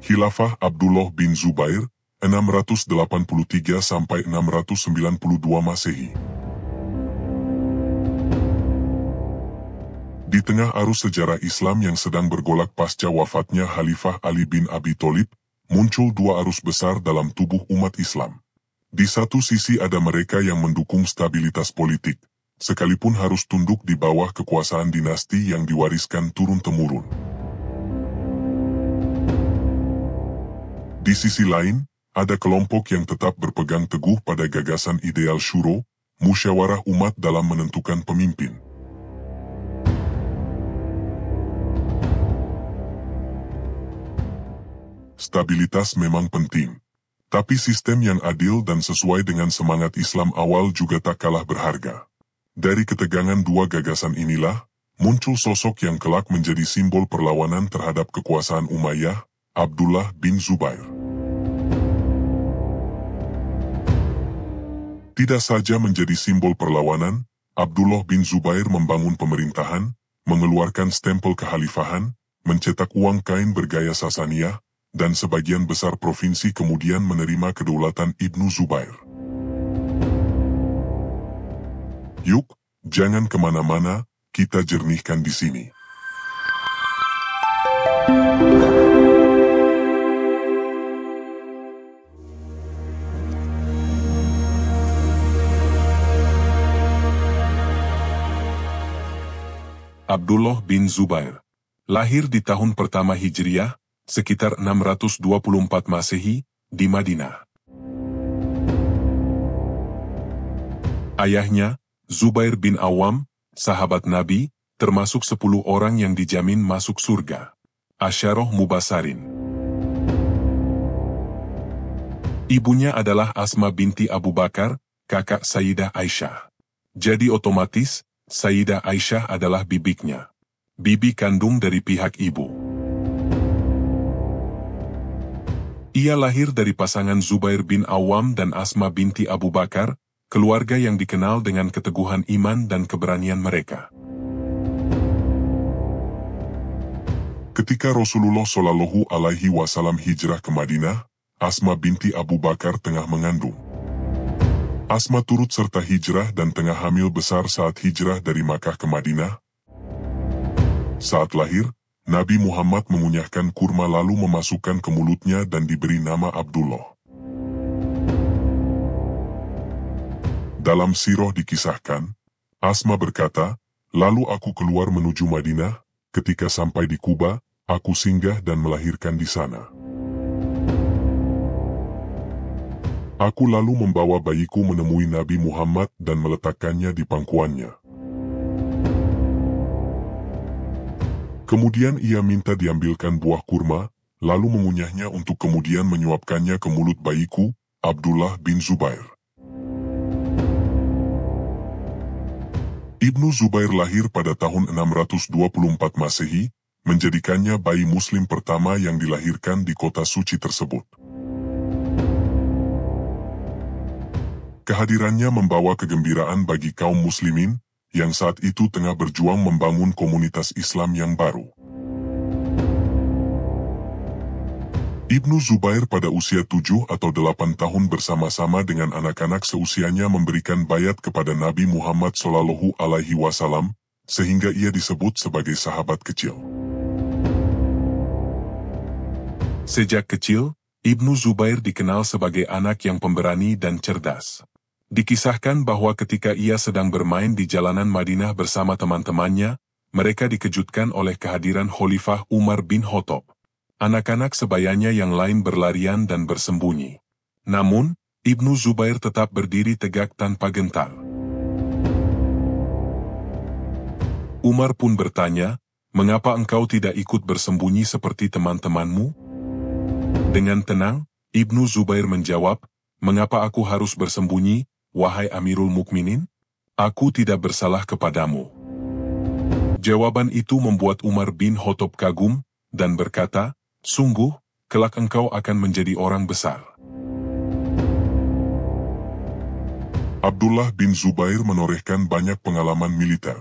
Khilafah Abdullah bin Zubair, 683-692 Masehi. Di tengah arus sejarah Islam yang sedang bergolak pasca wafatnya Khalifah Ali bin Abi Thalib, muncul dua arus besar dalam tubuh umat Islam. Di satu sisi ada mereka yang mendukung stabilitas politik, sekalipun harus tunduk di bawah kekuasaan dinasti yang diwariskan turun-temurun. Di sisi lain, ada kelompok yang tetap berpegang teguh pada gagasan ideal syuro, musyawarah umat dalam menentukan pemimpin. Stabilitas memang penting, tapi sistem yang adil dan sesuai dengan semangat Islam awal juga tak kalah berharga. Dari ketegangan dua gagasan inilah, muncul sosok yang kelak menjadi simbol perlawanan terhadap kekuasaan Umayyah, Abdullah bin Zubair. Tidak saja menjadi simbol perlawanan, Abdullah bin Zubair membangun pemerintahan, mengeluarkan stempel kekhalifahan, mencetak uang kain bergaya Sasaniyah, dan sebagian besar provinsi kemudian menerima kedaulatan Ibnu Zubair. Yuk, jangan kemana-mana, kita jernihkan di sini. Abdullah bin Zubair lahir di tahun pertama Hijriah, sekitar 624 Masehi, di Madinah. Ayahnya, Zubair bin Awam, sahabat Nabi, termasuk 10 orang yang dijamin masuk surga. Asyarah Mubasarin. Ibunya adalah Asma binti Abu Bakar, kakak Sayyidah Aisyah. Jadi otomatis, Sayyidah Aisyah adalah bibiknya. Bibi kandung dari pihak ibu. Ia lahir dari pasangan Zubair bin Awam dan Asma binti Abu Bakar, keluarga yang dikenal dengan keteguhan iman dan keberanian mereka. Ketika Rasulullah Shallallahu Alaihi Wasallam hijrah ke Madinah, Asma binti Abu Bakar tengah mengandung. Asma turut serta hijrah dan tengah hamil besar saat hijrah dari Makkah ke Madinah. Saat lahir, Nabi Muhammad mengunyahkan kurma lalu memasukkan ke mulutnya dan diberi nama Abdullah. Dalam sirah dikisahkan, Asma berkata, "Lalu aku keluar menuju Madinah, ketika sampai di Kuba, aku singgah dan melahirkan di sana. Aku lalu membawa bayiku menemui Nabi Muhammad dan meletakkannya di pangkuannya. Kemudian ia minta diambilkan buah kurma, lalu mengunyahnya untuk kemudian menyuapkannya ke mulut bayiku, Abdullah bin Zubair." Ibnu Zubair lahir pada tahun 624 Masehi, menjadikannya bayi muslim pertama yang dilahirkan di kota suci tersebut. Kehadirannya membawa kegembiraan bagi kaum muslimin, yang saat itu tengah berjuang membangun komunitas Islam yang baru. Ibnu Zubair pada usia 7 atau 8 tahun bersama-sama dengan anak-anak seusianya memberikan bayat kepada Nabi Muhammad Shallallahu Alaihi Wasallam, sehingga ia disebut sebagai sahabat kecil. Sejak kecil, Ibnu Zubair dikenal sebagai anak yang pemberani dan cerdas. Dikisahkan bahwa ketika ia sedang bermain di jalanan Madinah bersama teman-temannya, mereka dikejutkan oleh kehadiran Khalifah Umar bin Khattab. Anak-anak sebayanya yang lain berlarian dan bersembunyi. Namun, Ibnu Zubair tetap berdiri tegak tanpa gentar. Umar pun bertanya, "Mengapa engkau tidak ikut bersembunyi seperti teman-temanmu?" Dengan tenang, Ibnu Zubair menjawab, "Mengapa aku harus bersembunyi, wahai Amirul Mukminin? Aku tidak bersalah kepadamu." Jawaban itu membuat Umar bin Khattab kagum, dan berkata, "Sungguh, kelak engkau akan menjadi orang besar." Abdullah bin Zubair menorehkan banyak pengalaman militer.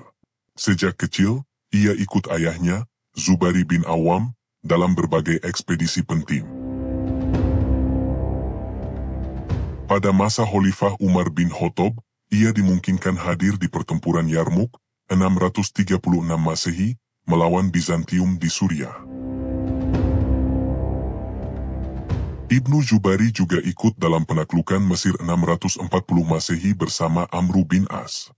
Sejak kecil, ia ikut ayahnya, Zubair bin Awam, dalam berbagai ekspedisi penting. Pada masa Khalifah Umar bin Khattab, ia dimungkinkan hadir di pertempuran Yarmuk, 636 Masehi, melawan Bizantium di Suriah. Ibnu Zubairi juga ikut dalam penaklukan Mesir 640 Masehi bersama Amru bin As.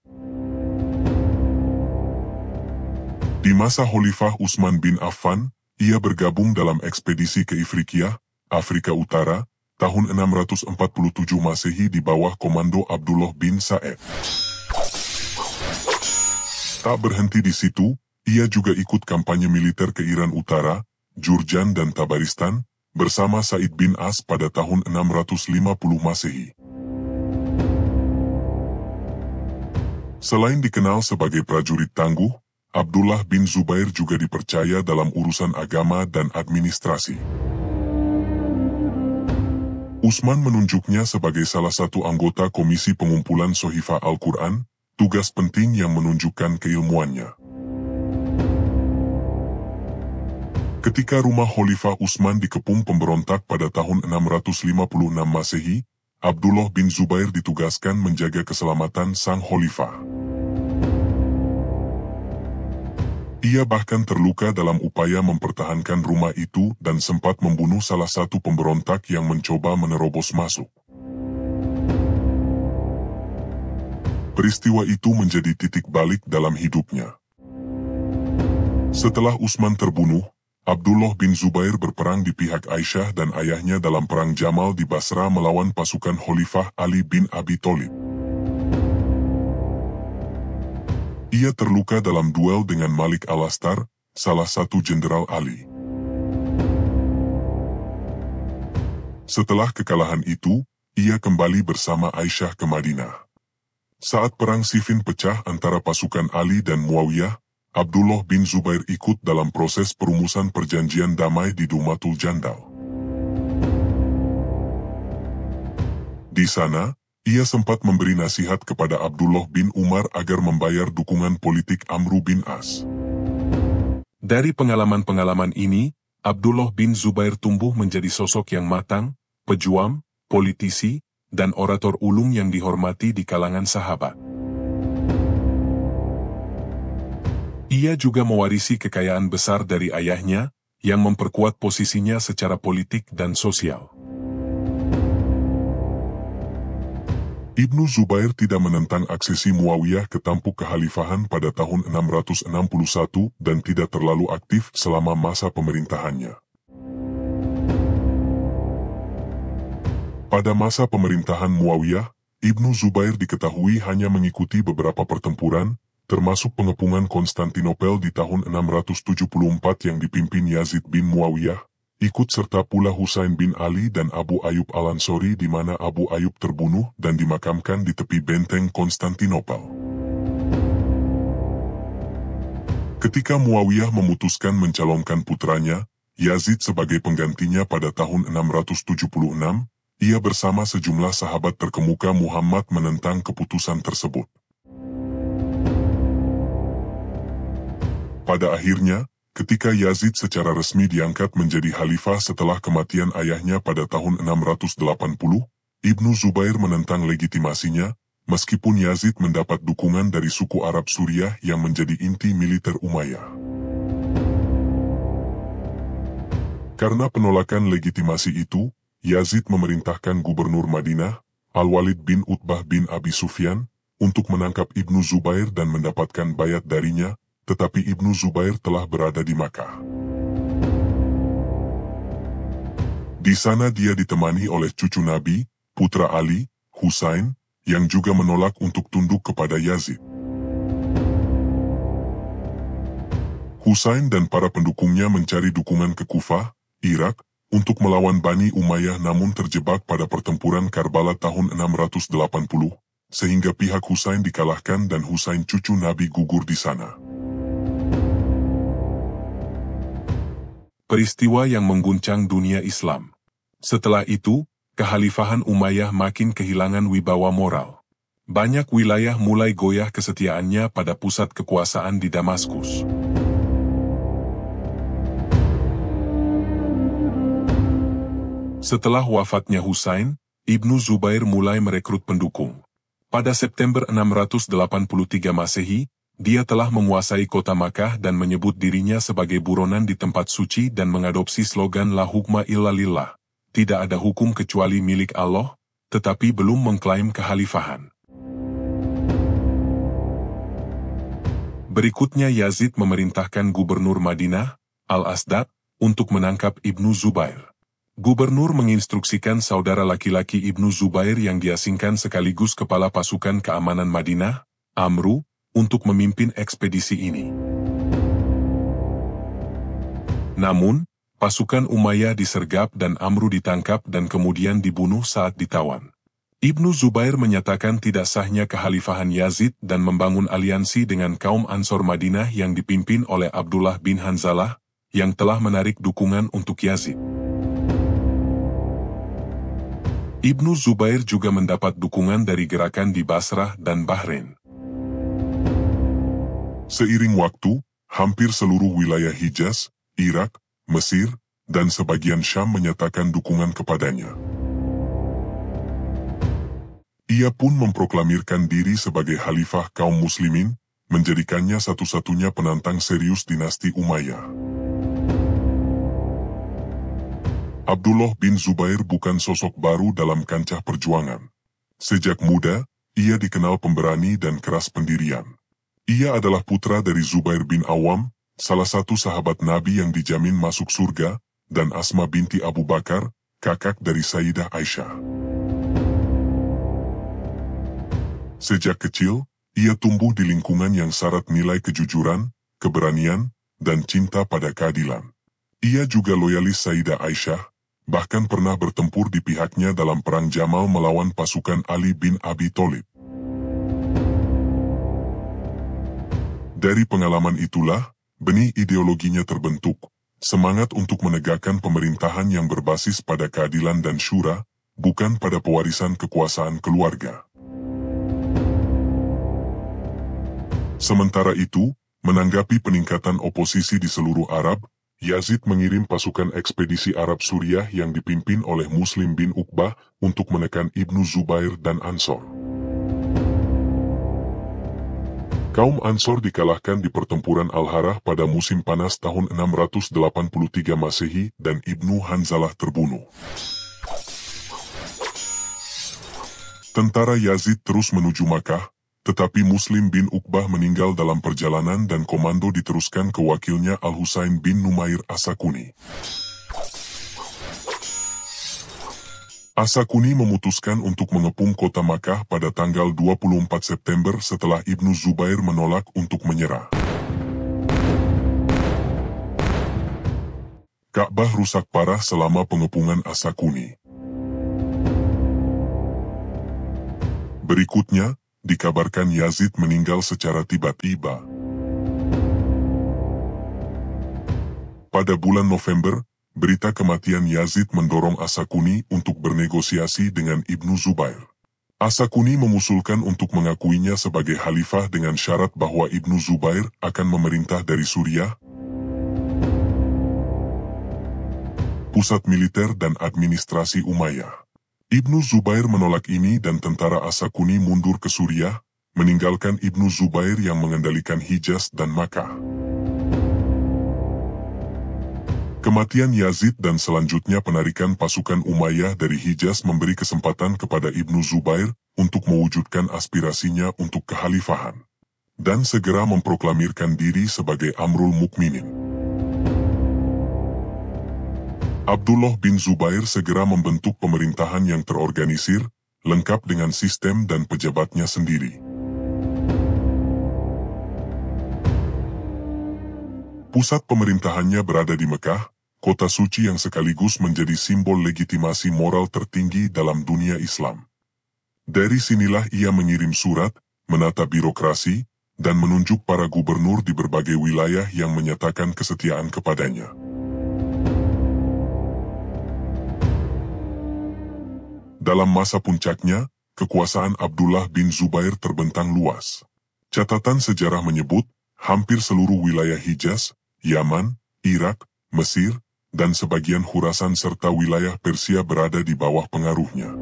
Di masa Khalifah Utsman bin Affan, ia bergabung dalam ekspedisi ke Ifriqiya, Afrika Utara, tahun 647 Masehi di bawah komando Abdullah bin Sa'ed. Tak berhenti di situ, ia juga ikut kampanye militer ke Iran Utara, Jurjan dan Tabaristan, bersama Said bin As pada tahun 650 Masehi. Selain dikenal sebagai prajurit tangguh, Abdullah bin Zubair juga dipercaya dalam urusan agama dan administrasi. Utsman menunjuknya sebagai salah satu anggota Komisi Pengumpulan Sohifah Al-Quran, tugas penting yang menunjukkan keilmuannya. Ketika rumah Khalifah Utsman dikepung pemberontak pada tahun 656 Masehi, Abdullah bin Zubair ditugaskan menjaga keselamatan sang khalifah. Ia bahkan terluka dalam upaya mempertahankan rumah itu dan sempat membunuh salah satu pemberontak yang mencoba menerobos masuk. Peristiwa itu menjadi titik balik dalam hidupnya. Setelah Utsman terbunuh, Abdullah bin Zubair berperang di pihak Aisyah dan ayahnya dalam Perang Jamal di Basra melawan pasukan Khalifah Ali bin Abi Thalib. Ia terluka dalam duel dengan Malik Al-Astar, salah satu jenderal Ali. Setelah kekalahan itu, ia kembali bersama Aisyah ke Madinah. Saat Perang Siffin pecah antara pasukan Ali dan Muawiyah, Abdullah bin Zubair ikut dalam proses perumusan perjanjian damai di Dumatul Jandal. Di sana, ia sempat memberi nasihat kepada Abdullah bin Umar agar membayar dukungan politik Amru bin As. Dari pengalaman-pengalaman ini, Abdullah bin Zubair tumbuh menjadi sosok yang matang, pejuang, politisi, dan orator ulung yang dihormati di kalangan sahabat. Ia juga mewarisi kekayaan besar dari ayahnya, yang memperkuat posisinya secara politik dan sosial. Ibnu Zubair tidak menentang aksesi Muawiyah ke tampuk kekhalifahan pada tahun 661 dan tidak terlalu aktif selama masa pemerintahannya. Pada masa pemerintahan Muawiyah, Ibnu Zubair diketahui hanya mengikuti beberapa pertempuran, termasuk pengepungan Konstantinopel di tahun 674 yang dipimpin Yazid bin Muawiyah, ikut serta pula Husain bin Ali dan Abu Ayyub Al-Ansori di mana Abu Ayyub terbunuh dan dimakamkan di tepi benteng Konstantinopel. Ketika Muawiyah memutuskan mencalonkan putranya, Yazid sebagai penggantinya pada tahun 676, ia bersama sejumlah sahabat terkemuka Muhammad menentang keputusan tersebut. Pada akhirnya, ketika Yazid secara resmi diangkat menjadi khalifah setelah kematian ayahnya pada tahun 680, Ibnu Zubair menentang legitimasinya, meskipun Yazid mendapat dukungan dari suku Arab Suriah yang menjadi inti militer Umayyah. Karena penolakan legitimasi itu, Yazid memerintahkan Gubernur Madinah, Al-Walid bin Utbah bin Abi Sufyan, untuk menangkap Ibnu Zubair dan mendapatkan bayat darinya, tetapi Ibnu Zubair telah berada di Makkah. Di sana dia ditemani oleh cucu Nabi, putra Ali, Husain, yang juga menolak untuk tunduk kepada Yazid. Husain dan para pendukungnya mencari dukungan ke Kufah, Irak, untuk melawan Bani Umayyah namun terjebak pada pertempuran Karbala tahun 680, sehingga pihak Husain dikalahkan dan Husain cucu Nabi gugur di sana. Peristiwa yang mengguncang dunia Islam. Setelah itu, kekhalifahan Umayyah makin kehilangan wibawa moral. Banyak wilayah mulai goyah kesetiaannya pada pusat kekuasaan di Damaskus. Setelah wafatnya Husain, Ibnu Zubair mulai merekrut pendukung. Pada September 683 Masehi, dia telah menguasai kota Makkah dan menyebut dirinya sebagai buronan di tempat suci dan mengadopsi slogan La hukma illa lillah. Tidak ada hukum kecuali milik Allah, tetapi belum mengklaim kekhalifahan. Berikutnya Yazid memerintahkan Gubernur Madinah, Al-Asdaq, untuk menangkap Ibnu Zubair. Gubernur menginstruksikan saudara laki-laki Ibnu Zubair yang diasingkan sekaligus kepala pasukan keamanan Madinah, Amru, untuk memimpin ekspedisi ini. Namun, pasukan Umayyah disergap dan Amru ditangkap dan kemudian dibunuh saat ditawan. Ibnu Zubair menyatakan tidak sahnya kekhalifahan Yazid dan membangun aliansi dengan kaum Ansor Madinah yang dipimpin oleh Abdullah bin Hanzalah, yang telah menarik dukungan untuk Yazid. Ibnu Zubair juga mendapat dukungan dari gerakan di Basrah dan Bahrain. Seiring waktu, hampir seluruh wilayah Hijaz, Irak, Mesir, dan sebagian Syam menyatakan dukungan kepadanya. Ia pun memproklamirkan diri sebagai khalifah kaum muslimin, menjadikannya satu-satunya penantang serius dinasti Umayyah. Abdullah bin Zubair bukan sosok baru dalam kancah perjuangan. Sejak muda, ia dikenal pemberani dan keras pendirian. Ia adalah putra dari Zubair bin Awam, salah satu sahabat Nabi yang dijamin masuk surga, dan Asma binti Abu Bakar, kakak dari Sayyidah Aisyah. Sejak kecil, ia tumbuh di lingkungan yang syarat nilai kejujuran, keberanian, dan cinta pada keadilan. Ia juga loyalis Sayyidah Aisyah, bahkan pernah bertempur di pihaknya dalam Perang Jamal melawan pasukan Ali bin Abi Thalib. Dari pengalaman itulah, benih ideologinya terbentuk, semangat untuk menegakkan pemerintahan yang berbasis pada keadilan dan syura, bukan pada pewarisan kekuasaan keluarga. Sementara itu, menanggapi peningkatan oposisi di seluruh Arab, Yazid mengirim pasukan ekspedisi Arab Suriah yang dipimpin oleh Muslim bin Uqbah untuk menekan Ibnu Zubair dan Ansor. Kaum Ansor dikalahkan di pertempuran Al-Harrah pada musim panas tahun 683 Masehi dan Ibnu Hanzalah terbunuh. Tentara Yazid terus menuju Makkah, tetapi Muslim bin Uqbah meninggal dalam perjalanan dan komando diteruskan ke wakilnya Al-Husain bin Numair As-Sakuni. As-Sakuni memutuskan untuk mengepung kota Makkah pada tanggal 24 September setelah Ibnu Zubair menolak untuk menyerah. Ka'bah rusak parah selama pengepungan As-Sakuni. Berikutnya, dikabarkan Yazid meninggal secara tiba-tiba. Pada bulan November, berita kematian Yazid mendorong As-Sakuni untuk bernegosiasi dengan Ibnu Zubair. As-Sakuni mengusulkan untuk mengakuinya sebagai khalifah dengan syarat bahwa Ibnu Zubair akan memerintah dari Suriah, pusat militer dan administrasi Umayyah. Ibnu Zubair menolak ini dan tentara As-Sakuni mundur ke Suriah, meninggalkan Ibnu Zubair yang mengendalikan Hijaz dan Makkah. Kematian Yazid dan selanjutnya penarikan pasukan Umayyah dari Hijaz memberi kesempatan kepada Ibnu Zubair untuk mewujudkan aspirasinya untuk kekhalifahan, dan segera memproklamirkan diri sebagai Amrul Mukminin. Abdullah bin Zubair segera membentuk pemerintahan yang terorganisir, lengkap dengan sistem dan pejabatnya sendiri. Pusat pemerintahannya berada di Mekah, kota suci yang sekaligus menjadi simbol legitimasi moral tertinggi dalam dunia Islam. Dari sinilah ia mengirim surat, menata birokrasi, dan menunjuk para gubernur di berbagai wilayah yang menyatakan kesetiaan kepadanya. Dalam masa puncaknya, kekuasaan Abdullah bin Zubair terbentang luas. Catatan sejarah menyebut, hampir seluruh wilayah Hijaz, Yaman, Irak, Mesir, dan sebagian Khurasan serta wilayah Persia berada di bawah pengaruhnya.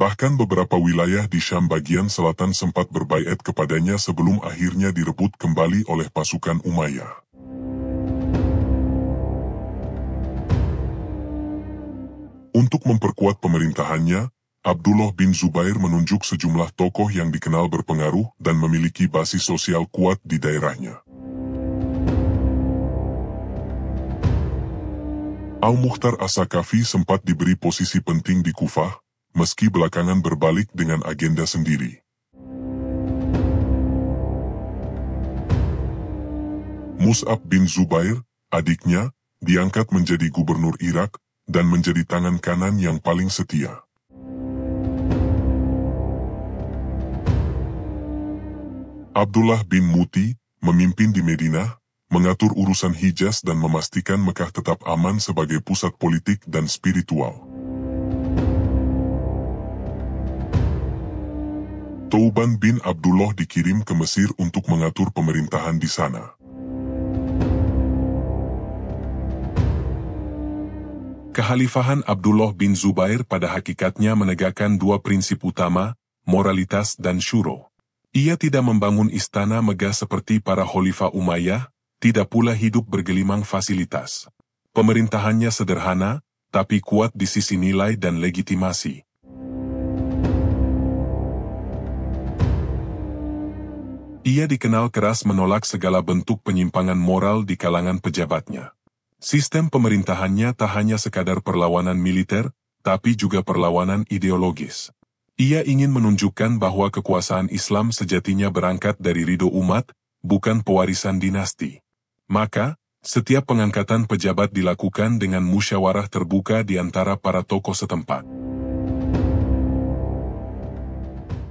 Bahkan beberapa wilayah di Syam bagian selatan sempat berbaiat kepadanya sebelum akhirnya direbut kembali oleh pasukan Umayyah. Untuk memperkuat pemerintahannya, Abdullah bin Zubair menunjuk sejumlah tokoh yang dikenal berpengaruh dan memiliki basis sosial kuat di daerahnya. Al-Mukhtar As-Sakafi sempat diberi posisi penting di Kufah, meski belakangan berbalik dengan agenda sendiri. Mus'ab bin Zubair, adiknya, diangkat menjadi gubernur Irak dan menjadi tangan kanan yang paling setia. Abdullah bin Muti memimpin di Madinah, mengatur urusan Hijaz dan memastikan Mekah tetap aman sebagai pusat politik dan spiritual. Thauban bin Abdullah dikirim ke Mesir untuk mengatur pemerintahan di sana. Kekhalifahan Abdullah bin Zubair pada hakikatnya menegakkan dua prinsip utama, moralitas dan syuro. Ia tidak membangun istana megah seperti para khalifah Umayyah, tidak pula hidup bergelimang fasilitas. Pemerintahannya sederhana, tapi kuat di sisi nilai dan legitimasi. Ia dikenal keras menolak segala bentuk penyimpangan moral di kalangan pejabatnya. Sistem pemerintahannya tak hanya sekadar perlawanan militer, tapi juga perlawanan ideologis. Ia ingin menunjukkan bahwa kekuasaan Islam sejatinya berangkat dari ridho umat, bukan pewarisan dinasti. Maka, setiap pengangkatan pejabat dilakukan dengan musyawarah terbuka di antara para tokoh setempat.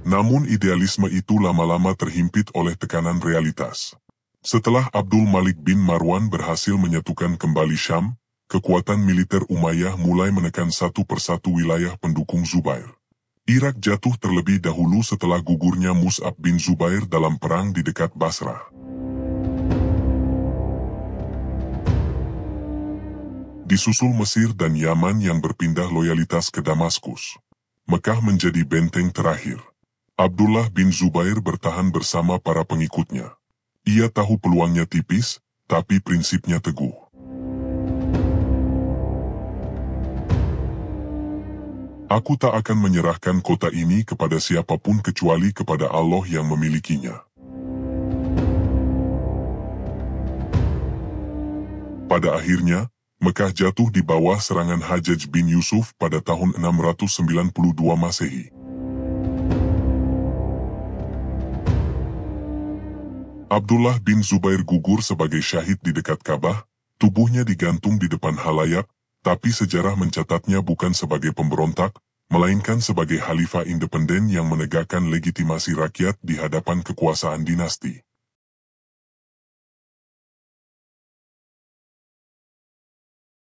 Namun idealisme itu lama-lama terhimpit oleh tekanan realitas. Setelah Abdul Malik bin Marwan berhasil menyatukan kembali Syam, kekuatan militer Umayyah mulai menekan satu persatu wilayah pendukung Zubair. Irak jatuh terlebih dahulu setelah gugurnya Mus'ab bin Zubair dalam perang di dekat Basrah. Disusul Mesir dan Yaman yang berpindah loyalitas ke Damaskus. Mekah menjadi benteng terakhir. Abdullah bin Zubair bertahan bersama para pengikutnya. Ia tahu peluangnya tipis, tapi prinsipnya teguh. Aku tak akan menyerahkan kota ini kepada siapapun kecuali kepada Allah yang memilikinya. Pada akhirnya, Mekah jatuh di bawah serangan Hajjaj bin Yusuf pada tahun 692 Masehi. Abdullah bin Zubair gugur sebagai syahid di dekat Ka'bah, tubuhnya digantung di depan halayak, tapi sejarah mencatatnya bukan sebagai pemberontak, melainkan sebagai khalifah independen yang menegakkan legitimasi rakyat di hadapan kekuasaan dinasti.